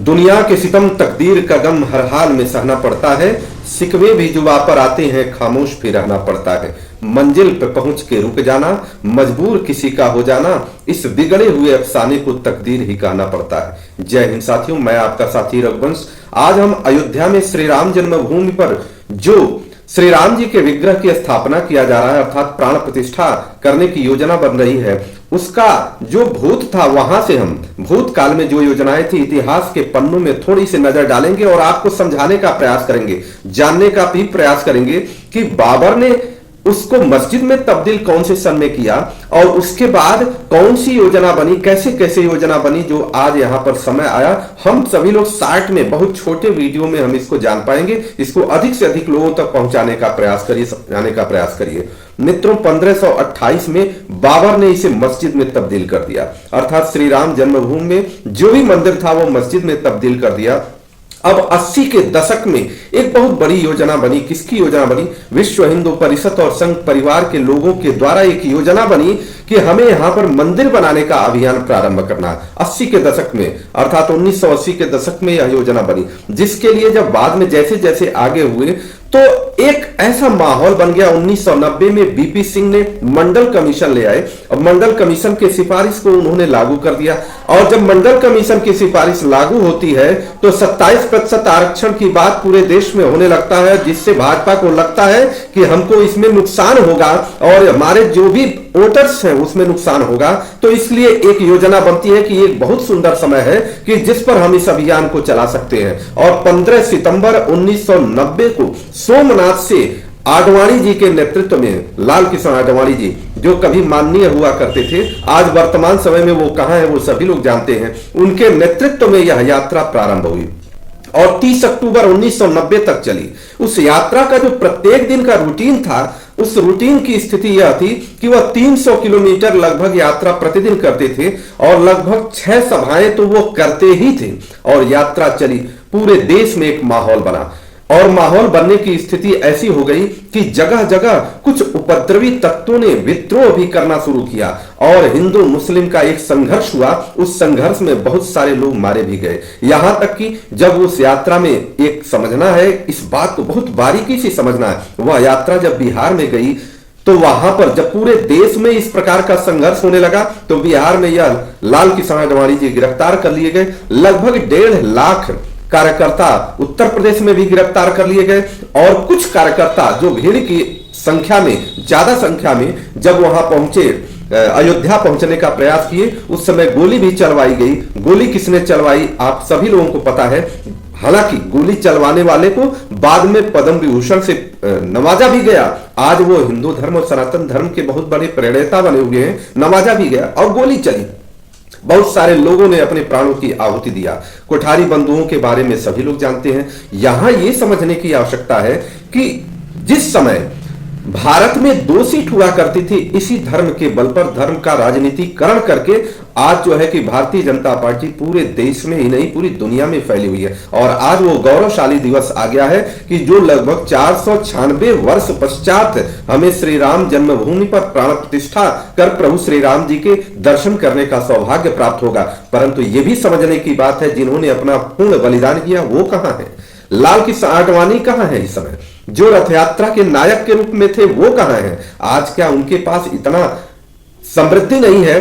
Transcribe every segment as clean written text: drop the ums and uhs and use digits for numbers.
दुनिया के सितम तकदीर का गम हर हाल में सहना पड़ता है। शिकवे भी जुबा पर आते हैं, खामोश भी रहना पड़ता है। मंजिल पे पहुंच के रुक जाना, मजबूर किसी का हो जाना, इस बिगड़े हुए अफसाने को तकदीर ही कहना पड़ता है। जय हिंद साथियों, मैं आपका साथी रघुवंश। आज हम अयोध्या में श्री राम जन्मभूमि पर जो श्री राम जी के विग्रह की स्थापना किया जा रहा है, अर्थात प्राण प्रतिष्ठा करने की योजना बन रही है, उसका जो भूत था वहां से हम भूतकाल में जो योजनाएं थी इतिहास के पन्नों में थोड़ी सी नजर डालेंगे और आपको समझाने का प्रयास करेंगे, जानने का भी प्रयास करेंगे कि बाबर ने उसको मस्जिद में तब्दील कौन से सन में किया और उसके बाद कौन सी योजना बनी, कैसे कैसे योजना बनी, जो आज यहां पर समय आया। हम सभी लोग 60 में बहुत छोटे वीडियो में हम इसको जान पाएंगे। इसको अधिक से अधिक लोगों तक पहुंचाने का प्रयास करिए, समझाने का प्रयास करिए। मित्रों, 1528 में बाबर ने इसे मस्जिद में तब्दील कर दिया, अर्थात श्री राम जन्मभूमि में जो भी मंदिर था वो मस्जिद में तब्दील कर दिया। अब 80 के दशक में एक बहुत बड़ी योजना बनी। किसकी योजना बनी? विश्व हिंदू परिषद और संघ परिवार के लोगों के द्वारा एक योजना बनी कि हमें यहां पर मंदिर बनाने का अभियान प्रारंभ करना है। 80 के दशक में, अर्थात 1980 के दशक में यह योजना बनी, जिसके लिए जब बाद में जैसे जैसे आगे हुए तो एक ऐसा माहौल बन गया। 1990 में बीपी सिंह ने मंडल कमीशन ले आए और मंडल कमीशन की सिफारिश को उन्होंने लागू कर दिया। और जब मंडल कमीशन की सिफारिश लागू होती है तो 27% आरक्षण की बात पूरे देश में होने लगता है, जिससे भाजपा को लगता है कि हमको इसमें नुकसान होगा और हमारे जो भी वोटर्स हैं उसमें नुकसान होगा। तो इसलिए एक योजना बनती है कि एक बहुत सुंदर समय है कि जिस पर हम इस अभियान को चला सकते हैं। और 15 सितंबर 1990 को सोमनाथ से आडवाणी जी के नेतृत्व में, लाल कृष्ण आडवाणी जी जो कभी माननीय हुआ करते थे, आज वर्तमान समय में वो कहां है वो सभी लोग जानते हैं, उनके नेतृत्व में यह यात्रा प्रारंभ हुई और 30 अक्टूबर 1990 तक चली। उस यात्रा का जो प्रत्येक दिन का रूटीन था, उस रूटीन की स्थिति यह थी कि वह 300 किलोमीटर लगभग यात्रा प्रतिदिन करते थे और लगभग 6 सभाएं तो वो करते ही थे। और यात्रा चली, पूरे देश में एक माहौल बना और माहौल बनने की स्थिति ऐसी हो गई कि जगह जगह कुछ उपद्रवी तत्वों ने विद्रोह भी करना शुरू किया और हिंदू मुस्लिम का एक संघर्ष हुआ। उस संघर्ष में बहुत सारे लोग मारे भी गए। यहां तक कि जब उस यात्रा में, एक समझना है इस बात को, बहुत बारीकी से समझना है, वह यात्रा जब बिहार में गई तो वहां पर जब पूरे देश में इस प्रकार का संघर्ष होने लगा तो बिहार में यह लाल कृष्ण आडवाणी जी गिरफ्तार कर लिए गए। लगभग 1.5 लाख कार्यकर्ता उत्तर प्रदेश में भी गिरफ्तार कर लिए गए और कुछ कार्यकर्ता जो भीड़ की संख्या में, ज्यादा संख्या में जब वहां पहुंचे, अयोध्या पहुंचने का प्रयास किए, उस समय गोली भी चलवाई गई। गोली किसने चलवाई आप सभी लोगों को पता है। हालांकि गोली चलवाने वाले को बाद में पद्म विभूषण से नवाजा भी गया। आज वो हिंदू धर्म और सनातन धर्म के बहुत बड़े प्रणेता बने हुए हैं, नवाजा भी गया और गोली चली। बहुत सारे लोगों ने अपने प्राणों की आहुति दिया। कोठारी बंधुओं के बारे में सभी लोग जानते हैं। यहां यह समझने की आवश्यकता है कि जिस समय भारत में 2 सीट हुआ करती थी, इसी धर्म के बल पर धर्म का राजनीतिकरण करके आज जो है कि भारतीय जनता पार्टी पूरे देश में ही नहीं पूरी दुनिया में फैली हुई है। और आज वो गौरवशाली दिवस आ गया है कि जो लगभग 496 वर्ष पश्चात हमें श्री राम जन्मभूमि पर प्राण प्रतिष्ठा कर प्रभु श्री राम जी के दर्शन करने का सौभाग्य प्राप्त होगा। परंतु ये भी समझने की बात है, जिन्होंने अपना पूर्ण बलिदान किया वो कहां है? लाल कृष्ण आडवाणी कहां है इस समय? जो रथ यात्रा के नायक के रूप में थे वो कहां हैं? आज क्या उनके पास इतना समृद्धि नहीं है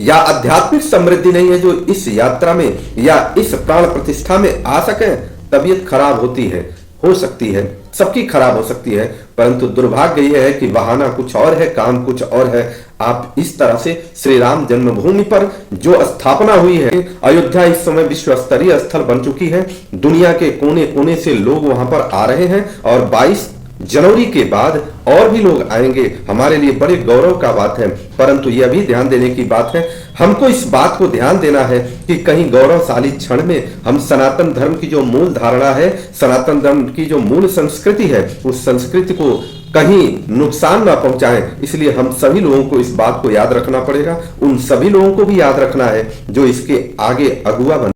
या आध्यात्मिक समृद्धि नहीं है जो इस यात्रा में या इस प्राण प्रतिष्ठा में आ सके? तबीयत खराब होती है, हो सकती है, सबकी खराब हो सकती है, परंतु दुर्भाग्य यह है कि बहाना कुछ और है, काम कुछ और है। आप इस तरह से श्री राम जन्मभूमि पर जो स्थापना हुई है, अयोध्या इस समय विश्व स्तरीय स्थल बन चुकी है। दुनिया के कोने कोने से लोग वहां पर आ रहे हैं और 22 जनवरी के बाद और भी लोग आएंगे। हमारे लिए बड़े गौरव का बात है, परंतु यह भी ध्यान देने की बात है, हमको इस बात को ध्यान देना है कि कहीं गौरवशाली क्षण में हम सनातन धर्म की जो मूल धारणा है, सनातन धर्म की जो मूल संस्कृति है, उस संस्कृति को कहीं नुकसान ना पहुंचाएं। इसलिए हम सभी लोगों को इस बात को याद रखना पड़ेगा। उन सभी लोगों को भी याद रखना है जो इसके आगे अगुवा बन